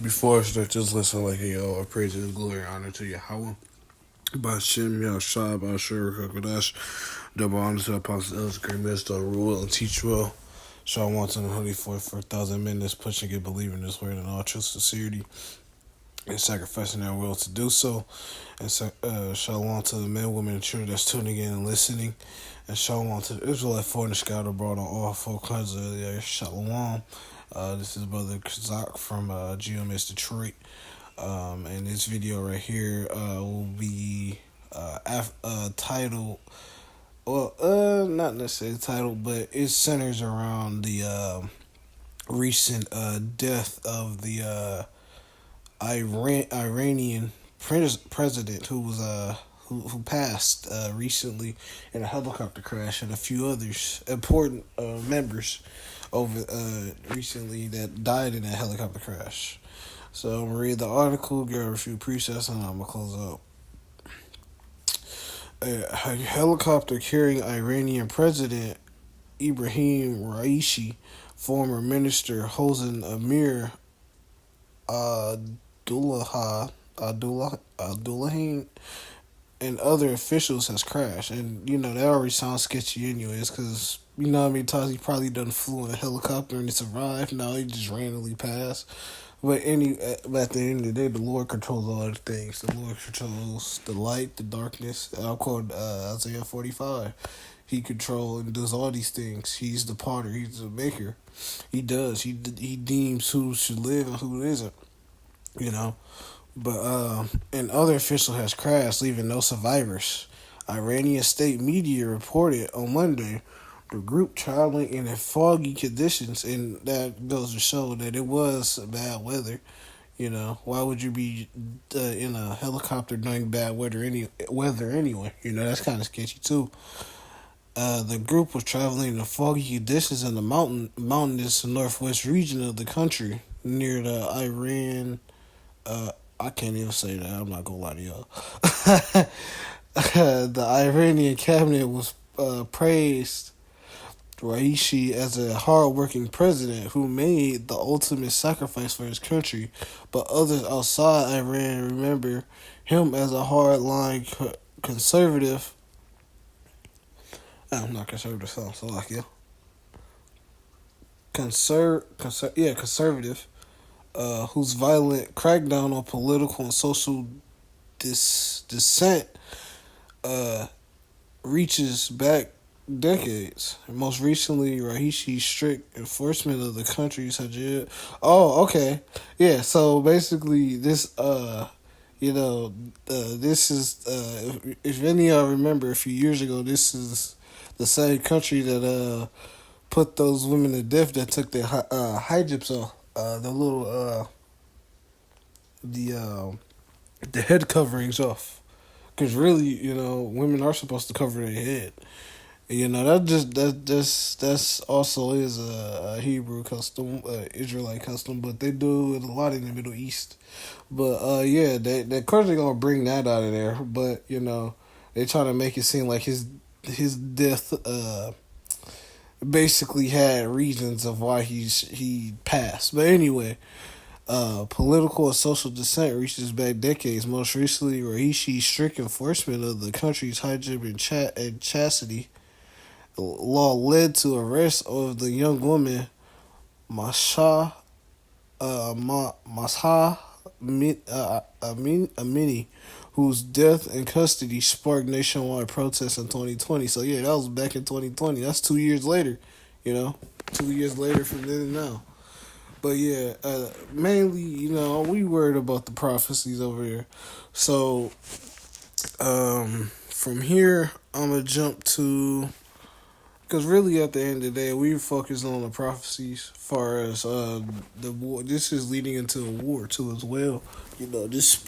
Before I start, just listen like a praise and glory and honor to Yahweh. Bashem Yahshua, Bashir Kakadash, double honor to the Apostle Ellis, great minister, rule and teach well. Shalom to the Holy for 1,000 minutes, pushing and believing this word in all true sincerity and sacrificing their will to do so. And shalom to the men, women, and children that's tuning in and listening. And shalom to the Israelite foreign and scattered abroad on all four kinds of the earth. Shalom. This is Brother Kazak from GMS Detroit. And this video right here will be titled, not necessarily titled, but it centers around the recent death of the Iranian president who was who passed recently in a helicopter crash, and a few others important members over recently that died in that helicopter crash. So I'm gonna read the article, give a few precepts, and I'm gonna close up. A helicopter carrying Iranian President Ibrahim Raisi, former Minister Hossein Amir Abdullahian, and other officials has crashed. And, that already sounds sketchy anyways, because, how many times he probably done flew in a helicopter and it's arrived. Now he just randomly passed. But at the end of the day, the Lord controls all the things. The Lord controls the light, the darkness. I'll quote Isaiah 45. He controls and does all these things. He's the potter. He's the maker. He does. He deems who should live and who isn't. But an other official has crashed, leaving no survivors. Iranian state media reported on Monday the group traveling in foggy conditions, and that goes to show that it was bad weather. Why would you be in a helicopter during bad weather anyway? That's kind of sketchy too. The group was traveling in the foggy conditions in the mountainous northwest region of the country near the Iran. I can't even say that. I'm not gonna lie to y'all. The Iranian cabinet was praised Raisi as a hard-working president who made the ultimate sacrifice for his country, but others outside Iran remember him as a hard-line conservative. I'm not conservative, so like conservative, whose violent crackdown on political and social dissent reaches back decades. Most recently, Raisi's strict enforcement of the country's hijab. Oh, okay. Yeah, so basically this this is if any of y'all remember a few years ago, this is the same country that put those women to death that took their hijabs off. The little the head coverings off. Because really, women are supposed to cover their head. That's also is a Hebrew custom, Israelite custom, but they do it a lot in the Middle East. But they of course they're gonna bring that out of there. But they try to make it seem like his death basically had reasons of why he passed. But anyway. Political and social dissent reaches back decades. Most recently, Raisi's strict enforcement of the country's hijab and chastity law led to arrest of the young woman Masha Amini, whose death in custody sparked nationwide protests in 2020. So yeah, that was back in 2020. That's 2 years later. 2 years later from then and now. But yeah, mainly, we worried about the prophecies over here. So, from here, I'm going to jump to, because really at the end of the day, we focus on the prophecies as far as the war. This is leading into a war too as well. Just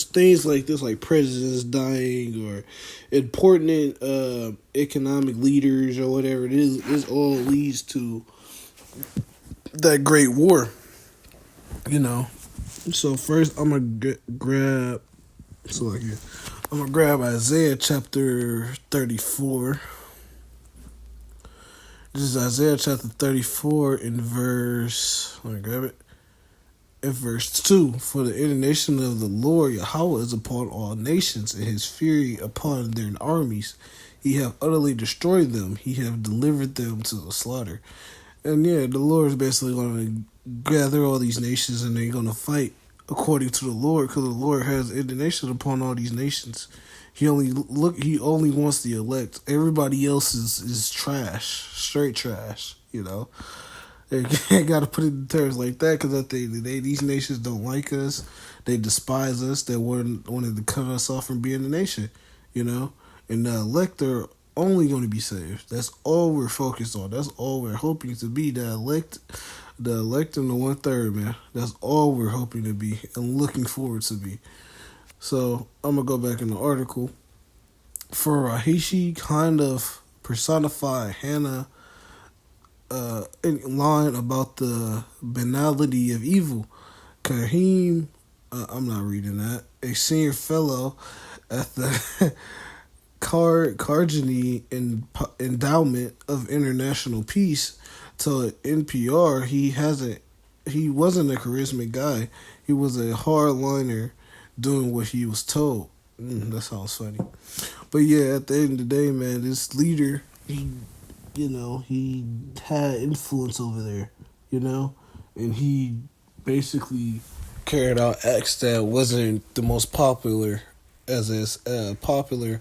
things like this, like presidents dying or important economic leaders or whatever it is, this all leads to that great war. So first I'm gonna grab Isaiah chapter 34. This is Isaiah chapter 34 in verse, let me grab it, In verse 2, for the indignation of the Lord Yahweh is upon all nations, and his fury upon their armies. He have utterly destroyed them. He have delivered them to the slaughter. And yeah, the Lord is basically going to gather all these nations, and they're going to fight according to the Lord, because the Lord has indignation upon all these nations. He only wants the elect. Everybody else is trash, straight trash. You know. I got to put it in terms like that, because at the end of the day, these nations don't like us. They despise us. They wanted to cut us off from being a nation, you know. And the elect are only going to be saved. That's all we're focused on. That's all we're hoping to be. The elect and the 1/3, man. That's all we're hoping to be and looking forward to be. So I'm gonna go back in the article. For Rahishi kind of personified Hannah in line about the banality of evil. Kahim, I'm not reading that, a senior fellow at the Carnegie Endowment of International Peace, told NPR he wasn't a charismatic guy. He was a hardliner doing what he was told. That sounds funny. But yeah, at the end of the day, man, this leader, he had influence over there, and he basically carried out acts that wasn't the most popular for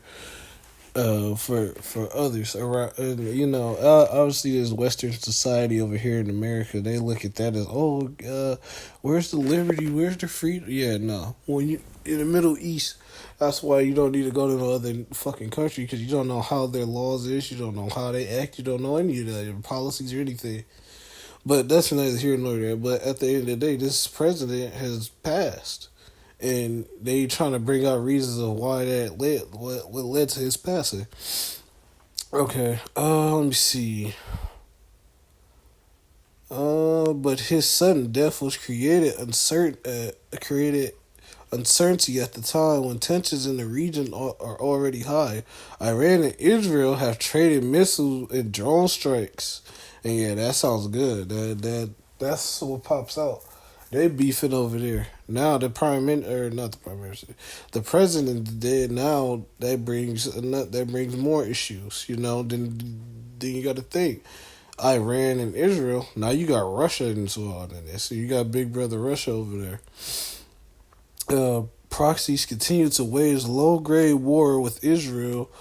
others around. Obviously, there's Western society over here in America. They look at that as, where's the liberty? Where's the freedom? Yeah, no. When you in the Middle East, that's why you don't need to go to no other fucking country, because you don't know how their laws is. You don't know how they act. You don't know any of their policies or anything. But that's neither here nor there. But at the end of the day, this president has passed. And they trying to bring out reasons of why that what led to his passing. Okay, let me see. But his sudden death was created uncertainty at the time when tensions in the region are already high. Iran and Israel have traded missiles and drone strikes, and yeah, that sounds good. That's what pops out. They beefing over there. Now the the president dead. Now that brings more issues. Then you got to think Iran and Israel. Now you got Russia involved in this. So you got Big Brother Russia over there. Proxies continue to wage low-grade war with Israel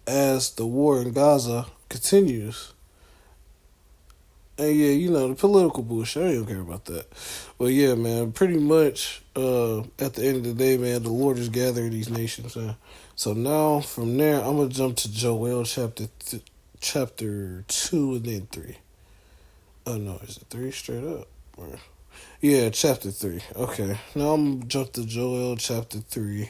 as the war in Gaza continues. And yeah, the political bullshit, I don't care about that. But yeah, man, pretty much at the end of the day, man, the Lord is gathering these nations. So now, from there, I'm going to jump to Joel chapter 2 and then 3. Oh, no, is it 3 straight up? Yeah, chapter 3. Okay, now I'm going to jump to Joel chapter 3.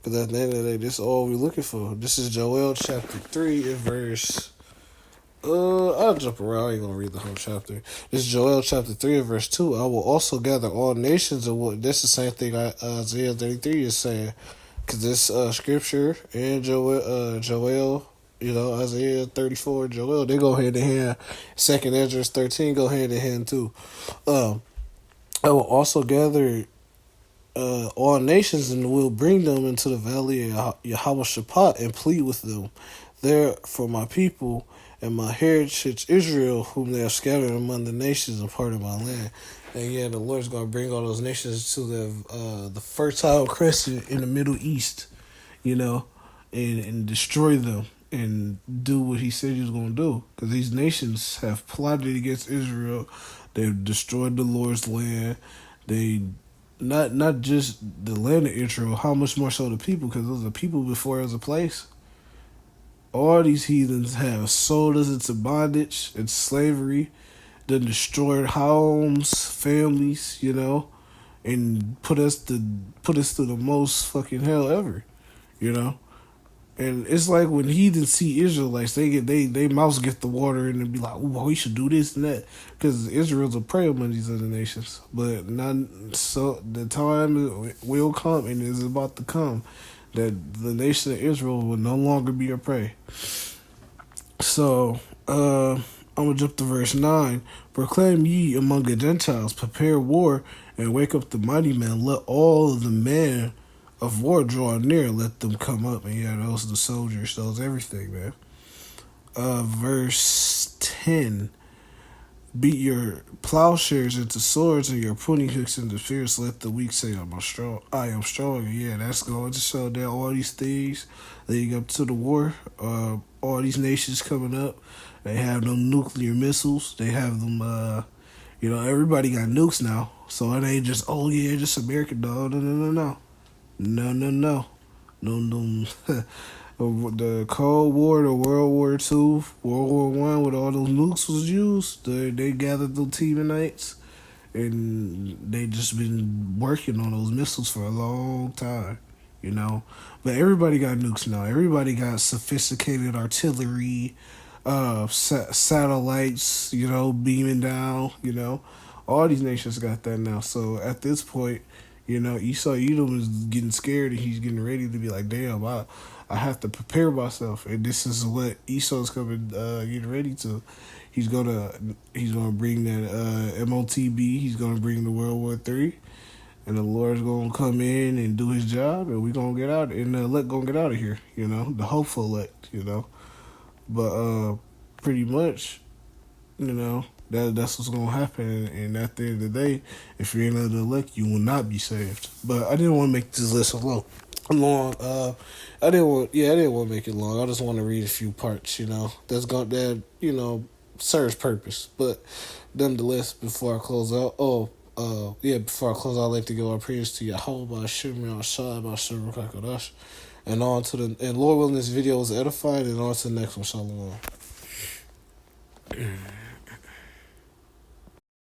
Because at the end of the day, this is all we're looking for. This is Joel chapter 3 in verse... I'll jump around. I ain't gonna read the whole chapter. This is Joel chapter 3 and verse 2. I will also gather all nations, and this is the same thing Isaiah 33 is saying, because this scripture and Joel, Isaiah 34, Joel, they go hand in hand. 2nd Ezra 13 go hand in hand too. I will also gather all nations, and will bring them into the valley of Yahweh Shaphat and plead with them there for my people and my heritage Israel, whom they have scattered among the nations and part of my land. And yeah, the Lord's going to bring all those nations to the fertile crescent in the Middle East, and destroy them and do what he said he was going to do. Because these nations have plotted against Israel. They've destroyed the Lord's land. They, not just the land of Israel, how much more so the people, because those are people before it was a place. All these heathens have sold us into bondage and slavery, then destroyed homes, families, and put us to the most fucking hell ever, And it's like when heathens see Israelites, they mouths get the water and be like, "Oh, we should do this and that," because Israel's a prey among these other nations. But not so. The time will come and is about to come that the nation of Israel will no longer be a prey. So, I'm going to jump to verse 9. Proclaim ye among the Gentiles, prepare war, and wake up the mighty men. Let all of the men of war draw near, let them come up. And yeah, those are the soldiers, those everything, man. Verse 10. Beat your plowshares into swords and your pruning hooks into spears. Let the weak say, I'm strong. I am strong. And yeah, that's going to show that all these things leading up to the war, all these nations coming up, they have them nuclear missiles. They have them, everybody got nukes now. So it ain't just, oh yeah, just America. No, no, no, no, no. No, no, no. No, no. The Cold War, the World War II, World War One, with all those nukes was used. They gathered those teammates, and they just been working on those missiles for a long time, you know. But everybody got nukes now. Everybody got sophisticated artillery, satellites, beaming down, All these nations got that now. So at this point, Esau Edom is getting scared, and he's getting ready to be like, damn, I have to prepare myself, and this is what Esau's coming, getting ready to. He's gonna bring that MOTB. He's gonna bring the World War III, and the Lord's gonna come in and do His job, and we gonna get out, and the elect gonna get out of here. The hopeful elect. But pretty much, that's what's gonna happen. And at the end of the day, if you're in the elect, you will not be saved. But I didn't want to make this list long. I didn't want to make it long. I just want to read a few parts, serves purpose. But nonetheless, before I close out, I'd like to give our prayers to Yahweh, Hashem, Yahshua, Hashem, Kakadash, and Lord willing, this video was edified, and on to the next one. Shalom.